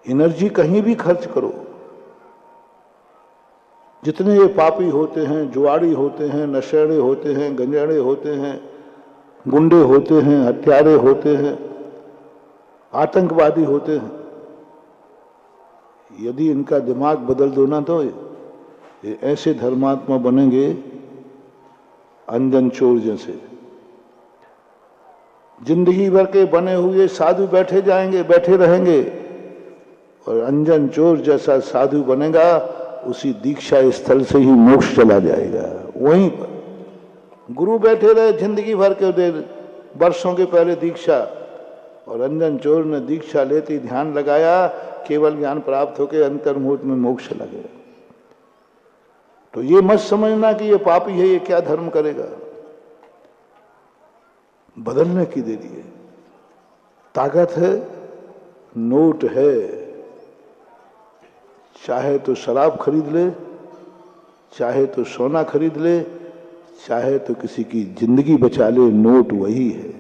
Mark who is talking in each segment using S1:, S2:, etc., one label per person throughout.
S1: Energy कहीं भी खर्च करो। जितने ये पापी होते हैं, जुआड़ी होते हैं, नशेड़े होते हैं, गंजेड़े होते हैं, गुंडे होते हैं, हत्यारे होते हैं, आतंकवादी होते हैं, यदि इनका दिमाग बदल दो ना तो ये ऐसे धर्मात्मा बनेंगे अंजन चोर जैसे। जिंदगी भर के बने हुए साधु बैठे जाएंगे, बैठे रहेंगे, और अंजन चोर जैसा साधु बनेगा, उसी दीक्षा स्थल से ही मोक्ष चला जाएगा। वहीं पर गुरु बैठे रहे जिंदगी भर के देर वर्षों के पहले दीक्षा, और अंजन चोर ने दीक्षा लेती ध्यान लगाया, केवल ज्ञान प्राप्त होकर अंतर्मुहूर्त में मोक्ष चला गया। तो ये मत समझना कि ये पापी है, ये क्या धर्म करेगा। बदलने की देरी है, ताकत है, नोट है, चाहे तो शराब खरीद ले, चाहे तो सोना खरीद ले, चाहे तो किसी की जिंदगी बचा ले, नोट वही है।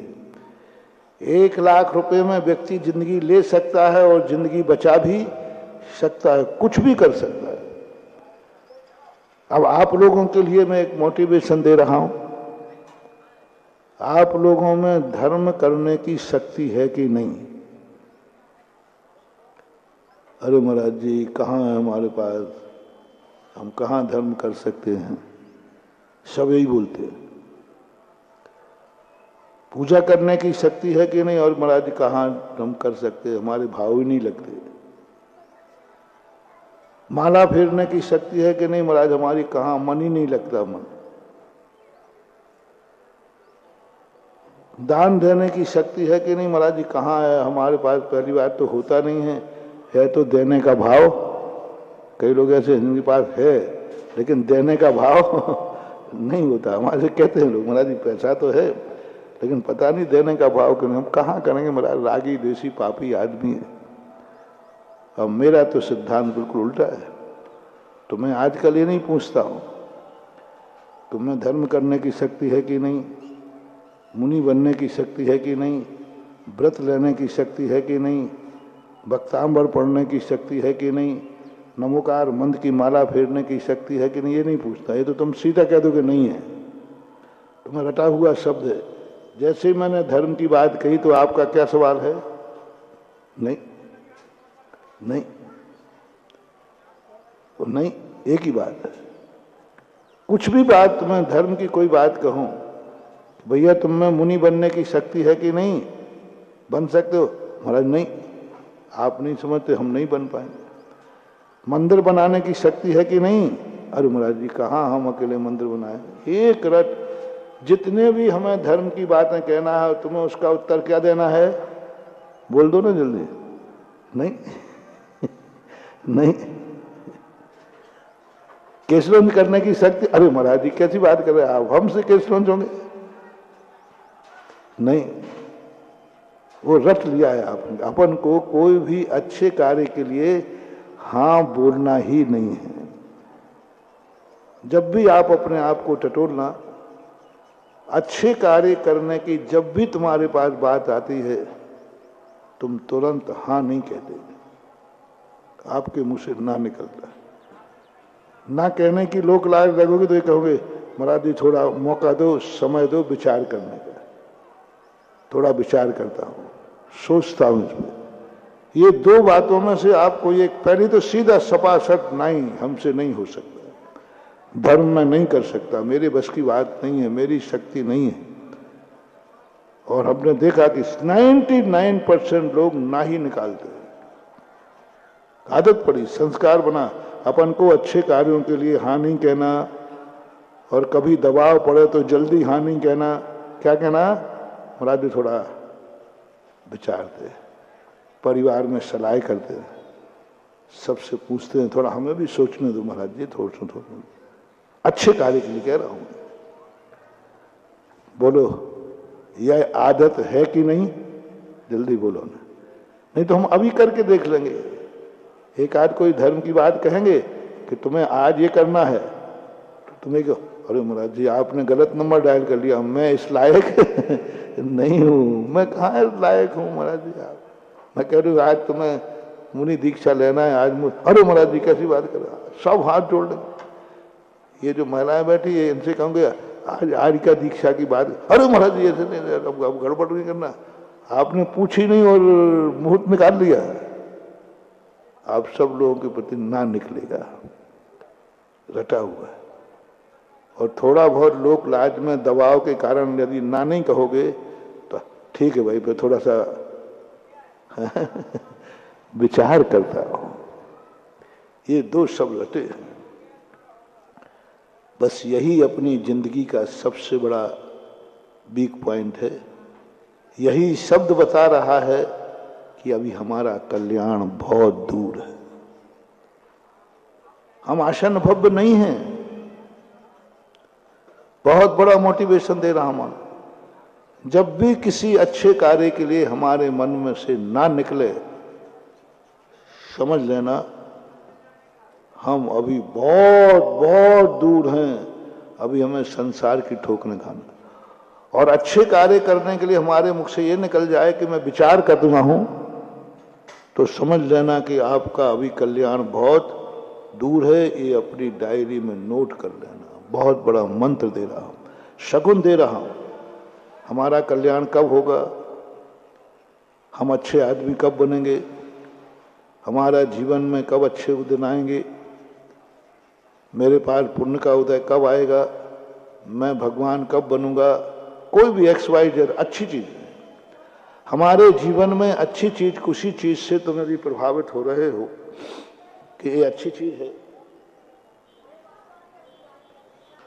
S1: 1 लाख रुपए में व्यक्ति जिंदगी ले सकता है और जिंदगी बचा भी सकता है, कुछ भी कर सकता है। अब आप लोगों के लिए मैं एक मोटिवेशन दे रहा हूं, आप लोगों में धर्म करने की शक्ति है कि नहीं। अरे महाराज जी कहाँ है हमारे पास, हम कहाँ धर्म कर सकते हैं, सब यही बोलते हैं। पूजा करने की शक्ति है कि नहीं, और महाराज जी कहाँ हम कर सकते हैं, हमारे भाव ही नहीं लगते। माला फेरने की शक्ति है कि नहीं महाराज, हमारी कहाँ मन ही नहीं लगता मन। दान देने की शक्ति है कि नहीं महाराज जी, कहाँ है, हमारे पास पहली बात तो होता नहीं है तो देने का भाव। कई लोग ऐसे जिनके पास है लेकिन देने का भाव नहीं होता। हमारे कहते हैं लोग महाराज जी पैसा तो है लेकिन पता नहीं देने का भाव क्यों, हम कहाँ करेंगे महाराज, रागी देसी पापी आदमी है। अब मेरा तो सिद्धांत बिल्कुल उल्टा है। तो मैं आजकल ये नहीं पूछता हूँ तुम्हें धर्म करने की शक्ति है कि नहीं, मुनि बनने की शक्ति है कि नहीं, व्रत लेने की शक्ति है कि नहीं, भक्तांबर पढ़ने की शक्ति है कि नहीं, नमोकार मंत्र की माला फेरने की शक्ति है कि नहीं, ये नहीं पूछता। ये तो तुम सीधा कह दो कि नहीं है, तुम्हें रटा हुआ शब्द है। जैसे ही मैंने धर्म की बात कही तो आपका क्या सवाल है? नहीं नहीं तो नहीं, एक ही बात है। कुछ भी बात तुम्हें धर्म की कोई बात कहूं, भैया तुम में मुनि बनने की शक्ति है कि नहीं, बन सकते हो महाराज, नहीं आप नहीं समझते, हम नहीं बन पाएंगे। मंदिर बनाने की शक्ति है कि नहीं, अरे महाराज जी कहाँ हम अकेले मंदिर बनाए। एक रट जितने भी हमें धर्म की बातें कहना है तुम्हें उसका उत्तर क्या देना है, बोल दो ना जल्दी। नहीं नहीं केसरंज करने की शक्ति, अरे महाराज जी कैसी बात कर रहे हैं आप, हमसे केसरंज होंगे? नहीं, वो रट लिया है आपने। अपन को कोई भी अच्छे कार्य के लिए हाँ बोलना ही नहीं है। जब भी आप अपने आप को टटोलना, अच्छे कार्य करने की जब भी तुम्हारे पास बात आती है तुम तुरंत हाँ नहीं कहते, आपके मुंह से ना निकलता। ना कहने की लोक लाज लगोगे तो ये कहोगे महाराज जी थोड़ा मौका दो, समय दो विचार करने का, थोड़ा विचार करता हूँ, सोचता हूँ इसमें। ये 2 बातों में से आपको एक, पहली तो सीधा सपासट नहीं, हमसे नहीं हो सकता, धर्म में नहीं कर सकता, मेरे बस की बात नहीं है, मेरी शक्ति नहीं है। और हमने देखा कि 99% लोग ना ही निकालते हैं। आदत पड़ी, संस्कार बना अपन को अच्छे कार्यों के लिए हाँ नहीं कहना, और कभी दबाव पड़े तो जल्दी हाँ नहीं कहना। क्या कहना, महाराज जी थोड़ा विचारते, परिवार में सलाह करते, सबसे पूछते हैं थोड़ा हमें भी सोचने दो महाराज जी, थोड़ा अच्छे कार्य के लिए कह रहा हूं। बोलो यह आदत है कि नहीं, जल्दी बोलो ना, नहीं तो हम अभी करके देख लेंगे। एक आध कोई धर्म की बात कहेंगे कि तुम्हें आज ये करना है, तो तुम्हें क्यों, अरे महाराज जी आपने गलत नंबर डायल कर लिया, मैं इस लायक नहीं हूं। मैं कहाँ लायक हूं महाराज जी, आप मैं कह रही हूँ आज तुम्हें मुनि दीक्षा लेना है आज अरे महाराज जी कैसी बात कर रहे हैं, सब हाथ जोड़ लेंगे। ये जो महिलाएं बैठी है इनसे कहूँगे आज आज का दीक्षा की बात, अरे महाराज जी ऐसे नहीं, अब गड़बड़ नहीं करना, आपने पूछी नहीं और मुहूर्त निकाल लिया। आप सब लोगों के प्रति ना निकलेगा, रटा हुआ है। और थोड़ा बहुत लोक लाज में दबाव के कारण यदि ना नहीं कहोगे तो ठीक है भाई, फिर थोड़ा सा विचार करता हूं। ये दो शब्द रटे हैं, बस यही अपनी जिंदगी का सबसे बड़ा वीक पॉइंट है। यही शब्द बता रहा है कि अभी हमारा कल्याण बहुत दूर है, हम आशन भव्य नहीं हैं। बहुत बड़ा मोटिवेशन दे रहा हूं, जब भी किसी अच्छे कार्य के लिए हमारे मन में से ना निकले, समझ लेना हम अभी बहुत बहुत दूर हैं, अभी हमें संसार की ठोकरें खाना। और अच्छे कार्य करने के लिए हमारे मुख से ये निकल जाए कि मैं विचार कर रहा हूं, तो समझ लेना कि आपका अभी कल्याण बहुत दूर है। ये अपनी डायरी में नोट कर लेना। बहुत बड़ा मंत्र दे रहा हूं, शगुन दे रहा हूं। हमारा कल्याण कब होगा, हम अच्छे आदमी कब बनेंगे, हमारा जीवन में कब अच्छे दिन आएंगे, मेरे पास पुण्य का उदय कब आएगा, मैं भगवान कब बनूंगा, कोई भी XYZ अच्छी चीज है हमारे जीवन में। अच्छी चीज किसी चीज से तुम यदि प्रभावित हो रहे हो कि ये अच्छी चीज है,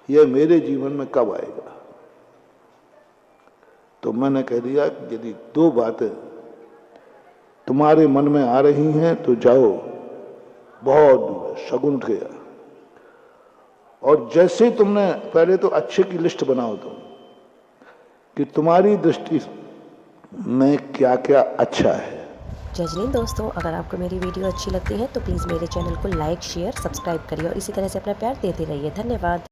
S1: यह मेरे जीवन में कब आएगा, तो मैंने कह दिया कि यदि दो बातें तुम्हारे मन में आ रही हैं तो जाओ, बहुत दूर है, शगुन उठ गया। और जैसे तुमने पहले तो अच्छे की लिस्ट बनाओ तुम कि तुम्हारी दृष्टि में क्या क्या अच्छा है।
S2: जय हिंद दोस्तों, अगर आपको मेरी वीडियो अच्छी लगती है तो प्लीज़ मेरे चैनल को लाइक शेयर सब्सक्राइब करिए और इसी तरह से अपना प्यार देते रहिए। धन्यवाद।